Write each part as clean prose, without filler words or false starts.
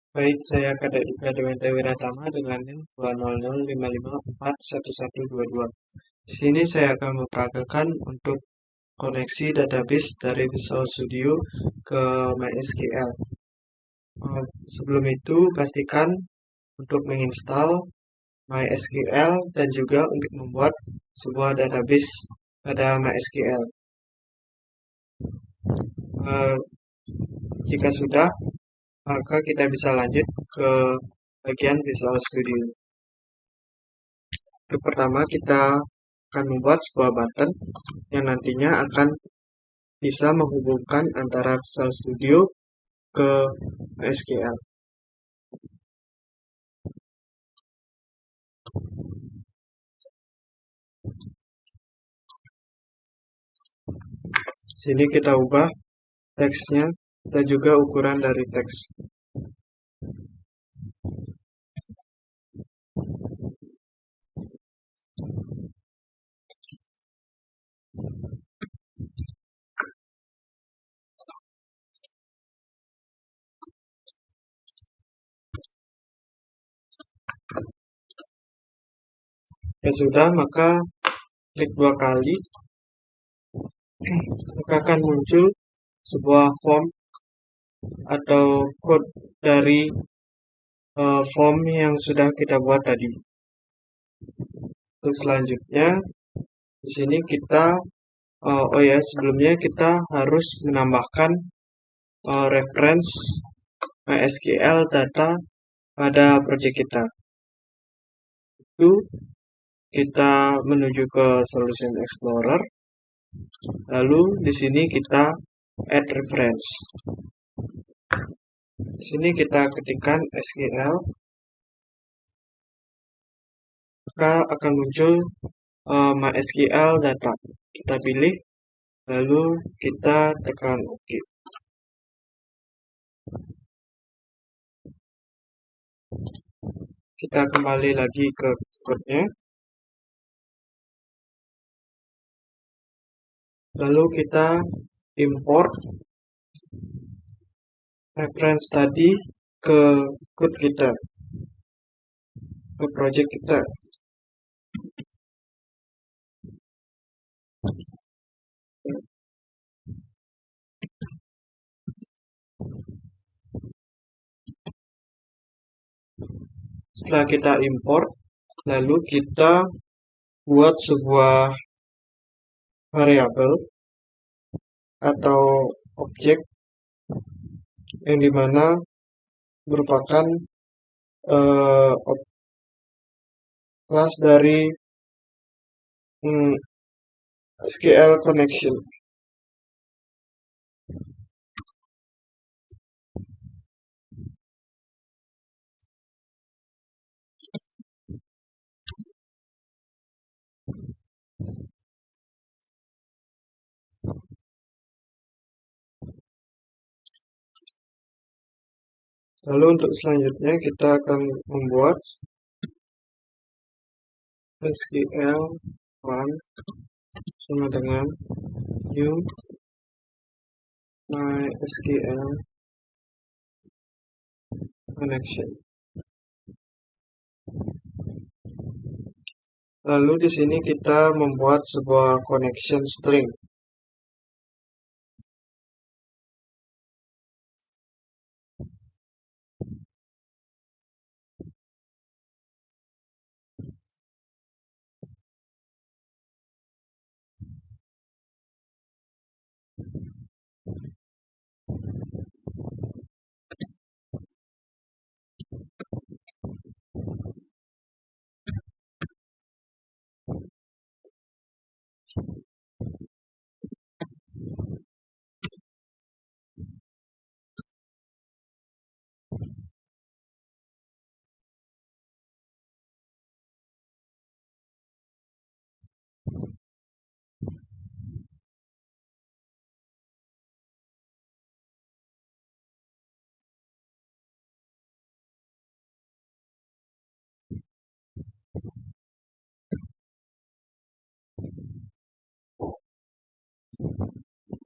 Baik, saya Kadek Dika Dewanta Wiratama dengan NIM 20055411122. Di sini saya akan memperagakan untuk koneksi database dari Visual Studio ke MySQL. Sebelum itu, pastikan untuk menginstal MySQL dan juga untuk membuat sebuah database pada MySQL. Jika sudah, maka kita bisa lanjut ke bagian Visual Studio. Untuk pertama, kita akan membuat sebuah button yang nantinya akan bisa menghubungkan antara Visual Studio ke MySQL. Sini kita ubah teksnya dan juga ukuran dari teks. Ya sudah, maka klik 2 kali, maka akan muncul sebuah form atau code dari form yang sudah kita buat tadi. Untuk selanjutnya, di sini kita sebelumnya kita harus menambahkan reference MySQL data pada project kita. Itu kita menuju ke Solution Explorer. Lalu di sini kita add reference. Di sini kita ketikkan SQL, maka akan muncul MySQL data. Kita pilih, lalu kita tekan OK. Kita kembali lagi ke code-nya. Lalu kita import reference tadi ke code kita, ke project kita. Setelah kita import, lalu kita buat sebuah variabel atau objek yang dimana merupakan kelas dari SQL connection. Lalu untuk selanjutnya kita akan membuat SQL one sama dengan new MySQL connection. Lalu di sini kita membuat sebuah connection string.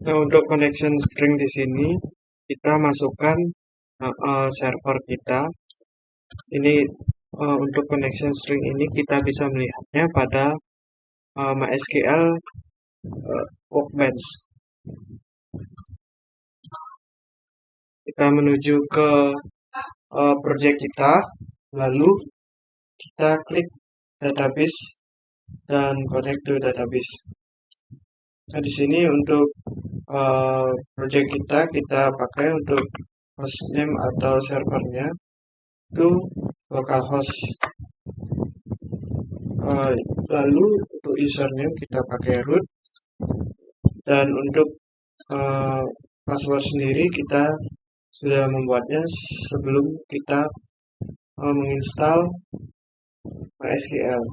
Nah, untuk connection string di sini kita masukkan server kita. Ini untuk connection string ini kita bisa melihatnya pada MySQL Workbench. Kita menuju ke project kita, lalu kita klik database dan connect to database. Nah, di sini untuk project kita pakai untuk hostname atau servernya itu localhost. Lalu untuk username kita pakai root, dan untuk password sendiri kita sudah membuatnya sebelum kita menginstal MySQL.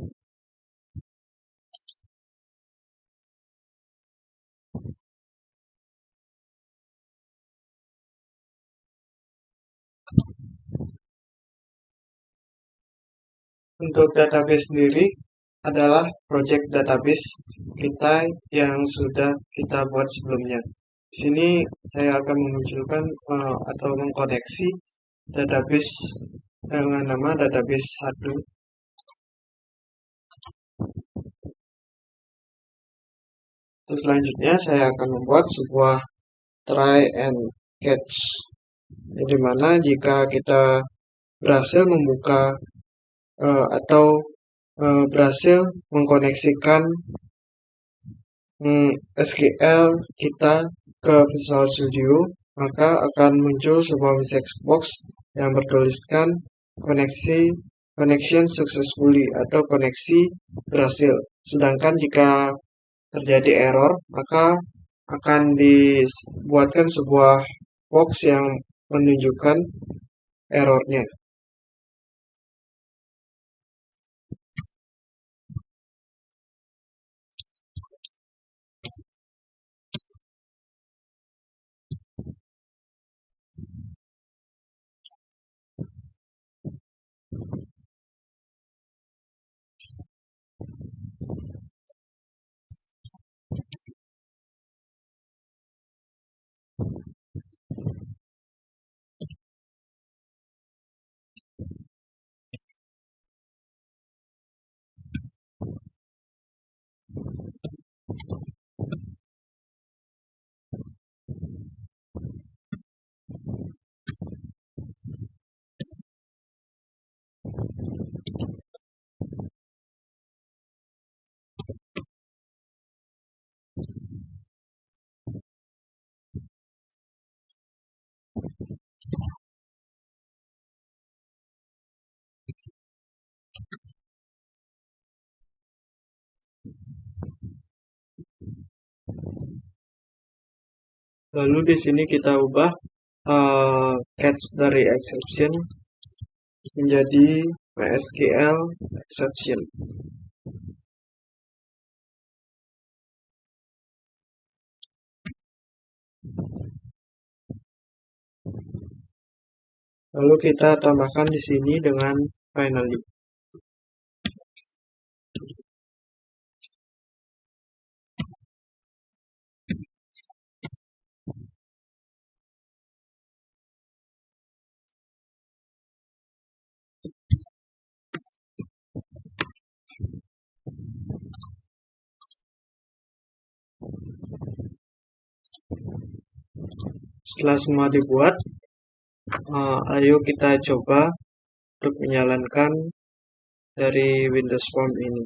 Untuk database sendiri adalah project database kita yang sudah kita buat sebelumnya. Di sini saya akan memunculkan atau mengkoneksi database dengan nama database 1. Terus selanjutnya saya akan membuat sebuah try and catch, di mana jika kita berhasil membuka atau berhasil mengkoneksikan SQL kita ke Visual Studio, maka akan muncul sebuah message box yang bertuliskan connection successfully atau koneksi berhasil. Sedangkan jika terjadi error, maka akan dibuatkan sebuah box yang menunjukkan errornya. Lalu di sini kita ubah catch dari exception menjadi MySQL exception. Lalu kita tambahkan di sini dengan finally. Setelah semua dibuat, ayo kita coba untuk menjalankan dari Windows Form ini.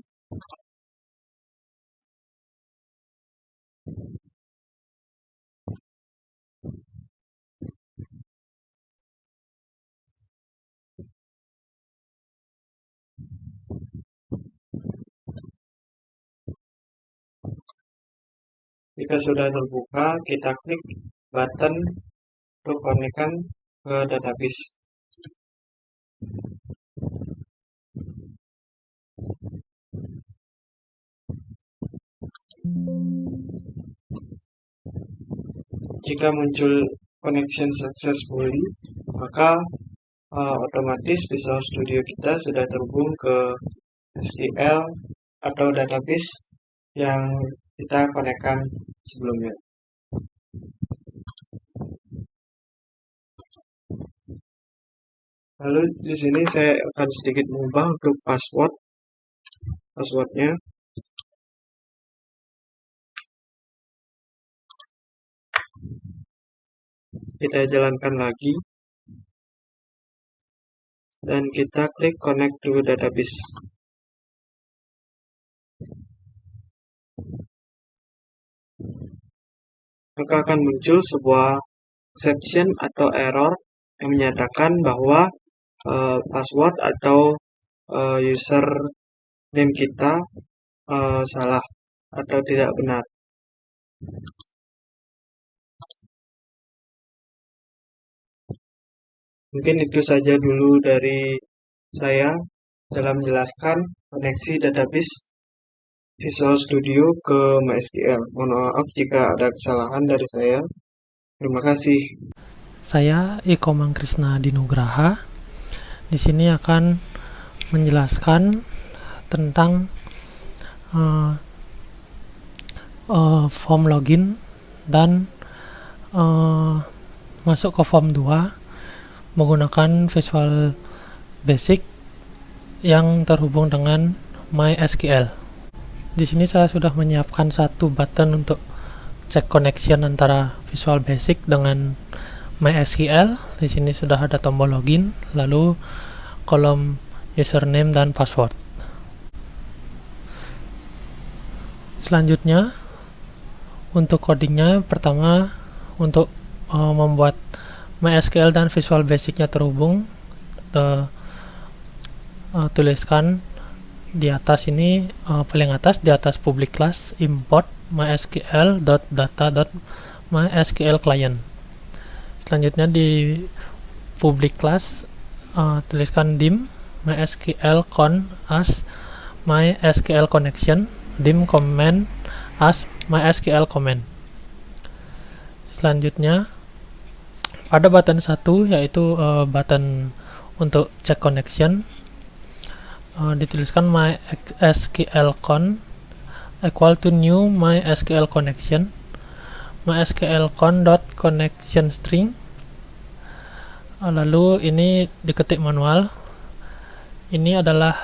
Jika sudah terbuka, kita klik button untuk konekkan ke database. Jika muncul connection successfully, maka otomatis Visual Studio kita sudah terhubung ke SQL atau database yang kita konekkan sebelumnya. Lalu di sini saya akan sedikit mengubah untuk passwordnya. Kita jalankan lagi dan kita klik connect to database. Maka akan muncul sebuah exception atau error yang menyatakan bahwa password atau username kita salah atau tidak benar. Mungkin itu saja dulu dari saya dalam menjelaskan koneksi database Visual Studio ke MySQL. Mohon maaf jika ada kesalahan dari saya. Terima kasih. Saya Iko Mangkrisna Dinugraha. Di sini akan menjelaskan tentang form login dan masuk ke form 2 menggunakan Visual Basic yang terhubung dengan MySQL. Di sini saya sudah menyiapkan satu button untuk cek connection antara Visual Basic dengan MySQL. Di sini sudah ada tombol login, lalu kolom username dan password. Selanjutnya, untuk codingnya, pertama untuk membuat MySQL dan Visual Basic-nya terhubung, tuliskan di atas ini, paling atas di atas public class import mysql.data.mysql client. Selanjutnya di public class tuliskan dim mysql con as mysql connection, dim command as mysql command. Selanjutnya pada button 1 yaitu button untuk cek connection, dituliskan mysql con equal to new mysql connection, mysql con.connection string. Lalu ini diketik manual. Ini adalah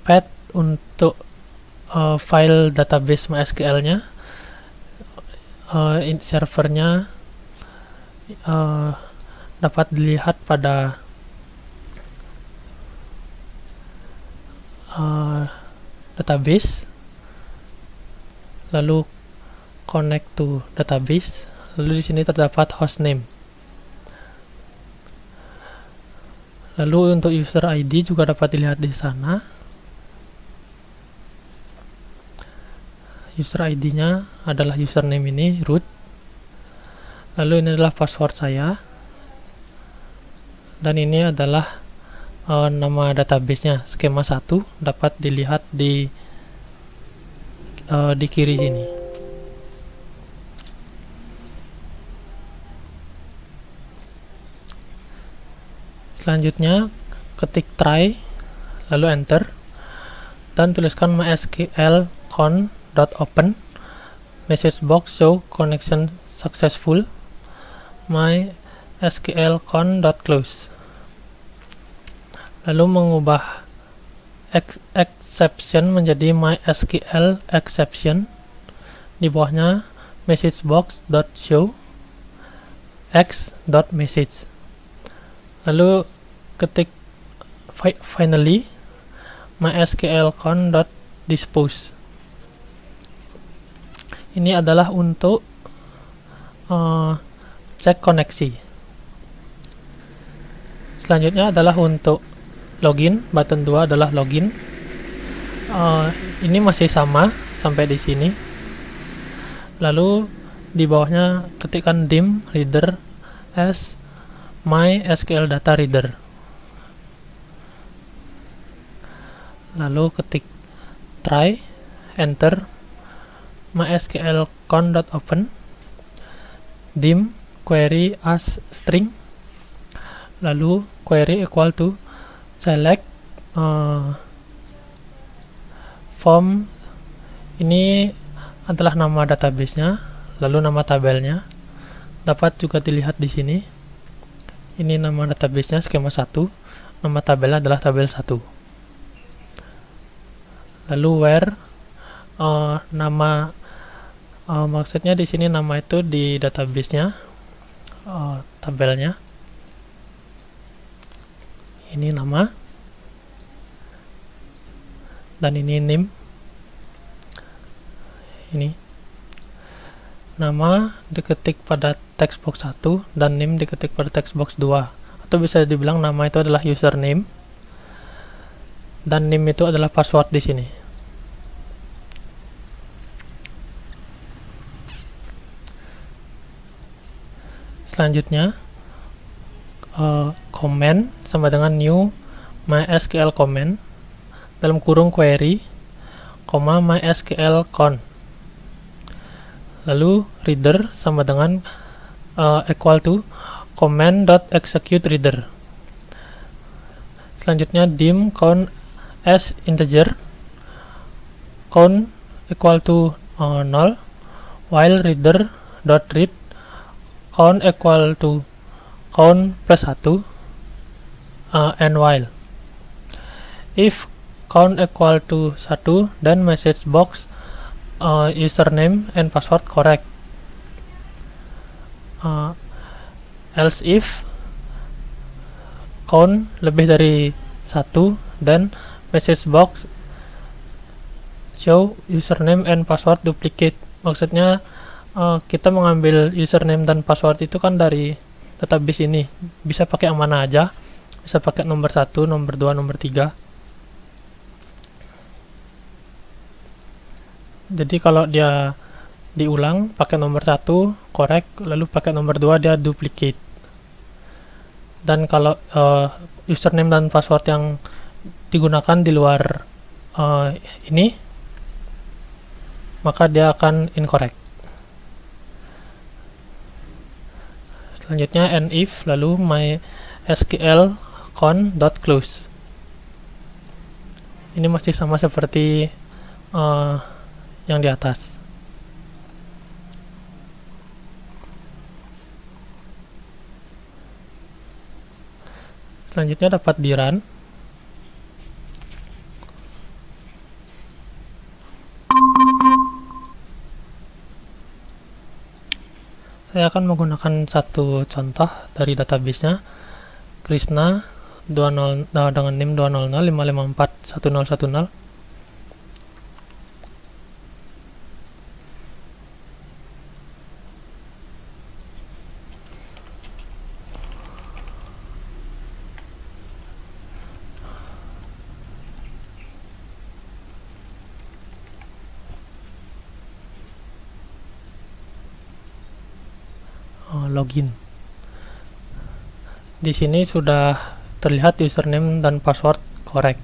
path untuk file database MySQL nya. Servernya dapat dilihat pada database, lalu connect to database, lalu di sini terdapat hostname. Lalu untuk user ID juga dapat dilihat di sana. User ID-nya adalah username ini, root. Lalu ini adalah password saya. Dan ini adalah nama database-nya, skema 1, dapat dilihat di kiri sini. Selanjutnya ketik try lalu enter dan tuliskan mysql con.open, message box show connection successful, mysql con.close. Lalu mengubah exception menjadi mysql exception, di bawahnya message box.show x.message. Lalu ketik finally mysql con.dispose. Ini adalah untuk cek koneksi. Selanjutnya adalah untuk login, button 2 adalah login. Ini masih sama sampai di sini. Lalu di bawahnya ketikkan dim reader as MySQL data reader. Lalu ketik try, enter, mysql con.open, dim query as string, lalu query equal to select form. Ini adalah nama database-nya, lalu nama tabelnya dapat juga dilihat di sini. Ini nama database-nya skema 1, nama tabelnya adalah tabel 1. Lalu where nama maksudnya di sini nama itu di database-nya, tabelnya. Ini nama dan ini name. Ini nama diketik pada text box 1 dan name diketik pada text box 2. Atau bisa dibilang nama itu adalah username dan name itu adalah password di sini. Selanjutnya comment sama dengan new MySQL comment dalam kurung query, MySQL con. Lalu reader sama dengan equal to command.execute reader. Selanjutnya dim count as integer, count equal to 0, while reader dot read count equal to count plus 1, and while. If count equal to 1, then message box username and password correct. Else if count lebih dari 1, then message box show username and password duplicate. Maksudnya kita mengambil username dan password itu kan dari database ini. Bisa pakai yang mana aja. Bisa pakai nomor 1, nomor 2, nomor 3. Jadi kalau dia diulang pakai nomor 1 correct, lalu pakai nomor 2 dia duplicate. Dan kalau username dan password yang digunakan di luar ini, maka dia akan incorrect. Selanjutnya and if, lalu MySQL con.close. Ini masih sama seperti yang di atas. Selanjutnya dapat di run. Saya akan menggunakan satu contoh dari database-nya, Krishna 20 dengan NIM 20055541010. Login. Di sini sudah terlihat username dan password correct.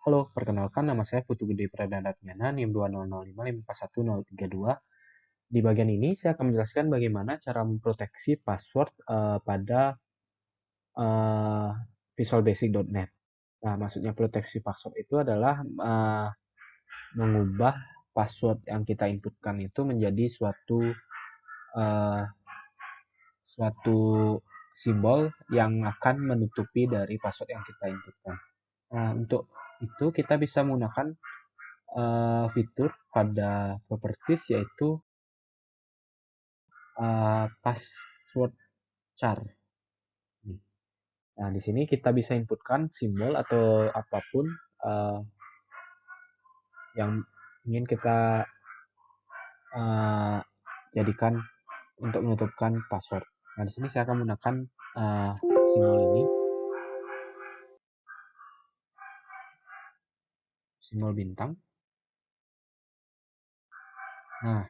Halo, perkenalkan nama saya Putu Gede Pradana NIM 20055411032. Di bagian ini saya akan menjelaskan bagaimana cara memproteksi password pada visualbasic.net. Nah, maksudnya proteksi password itu adalah mengubah password yang kita inputkan itu menjadi suatu simbol yang akan menutupi dari password yang kita inputkan. Nah, untuk itu kita bisa menggunakan fitur pada properties yaitu password char. Nah, di sini kita bisa inputkan simbol atau apapun yang ingin kita jadikan untuk menutupkan password. Nah, di sini saya akan menggunakan simbol ini, simbol bintang. Nah,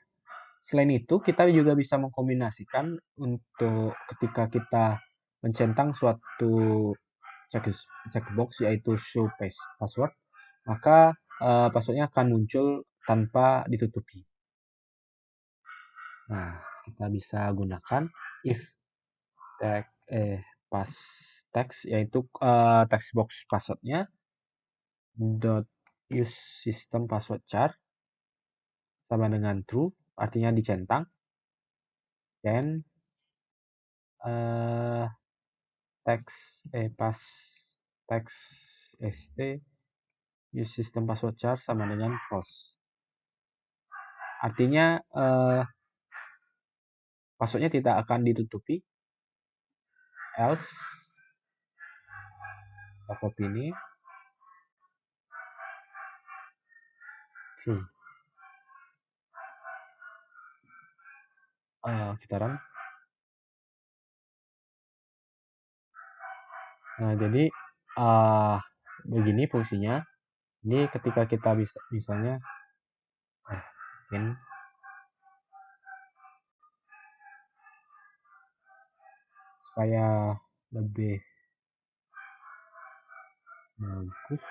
selain itu kita juga bisa mengkombinasikan untuk ketika kita mencentang suatu checkbox yaitu show password, maka passwordnya akan muncul tanpa ditutupi. Nah, kita bisa gunakan if pass teks, yaitu text box passwordnya .use system password char sama dengan true, artinya dicentang, dan text st use system password char sama dengan false. Artinya passwordnya tidak akan ditutupi, else kita copy ini true. Kita run. Nah, jadi begini fungsinya. Ini ketika kita misalnya mungkin supaya lebih bagus,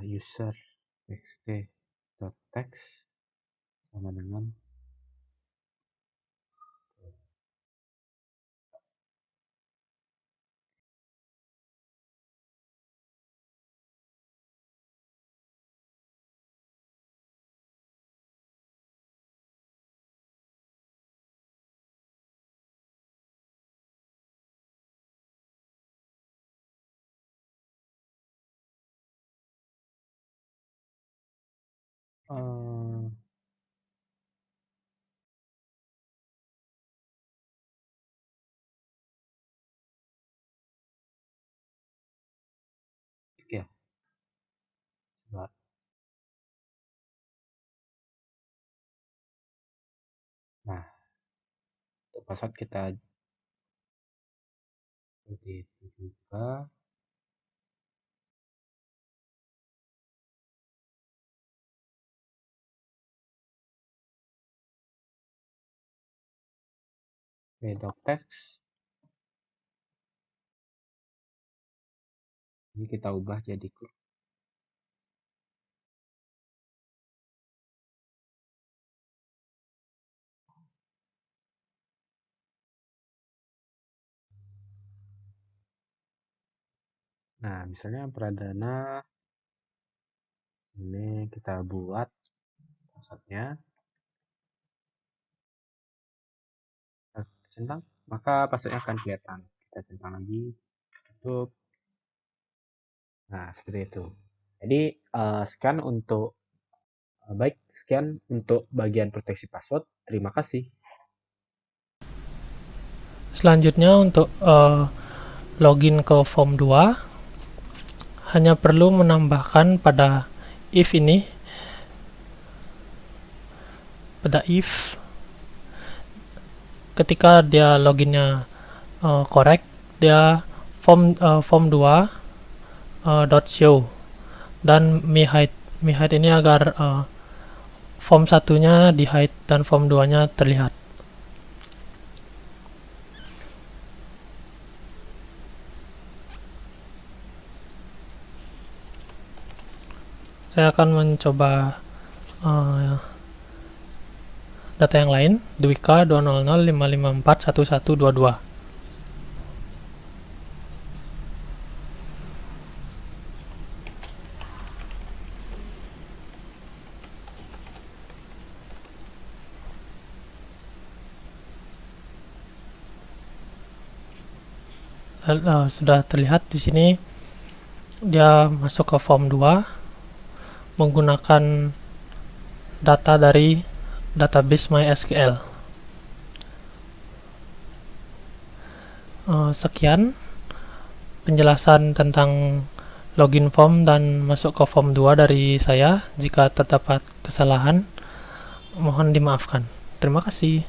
user txt.text sama dengan ya. Nah, untuk password kita seperti itu juga. Text. Ini kita ubah jadi curl. Nah, misalnya pradana ini kita buat passwordnya, centang, maka passwordnya akan kelihatan. Kita centang lagi, tutup. Nah, seperti itu. Jadi sekian untuk bagian proteksi password. Terima kasih. Selanjutnya untuk login ke form 2 hanya perlu menambahkan pada if ini, pada if ketika dia loginnya correct, dia form 2 .show dan me hide ini agar form 1-nya di hide dan form 2-nya terlihat. Saya akan mencoba data yang lain, Dwika 20055411122. Sudah terlihat di sini dia masuk ke form 2 menggunakan data dari database MySQL. Sekian penjelasan tentang login form dan masuk ke form 2 dari saya. Jika terdapat kesalahan, mohon dimaafkan. Terima kasih.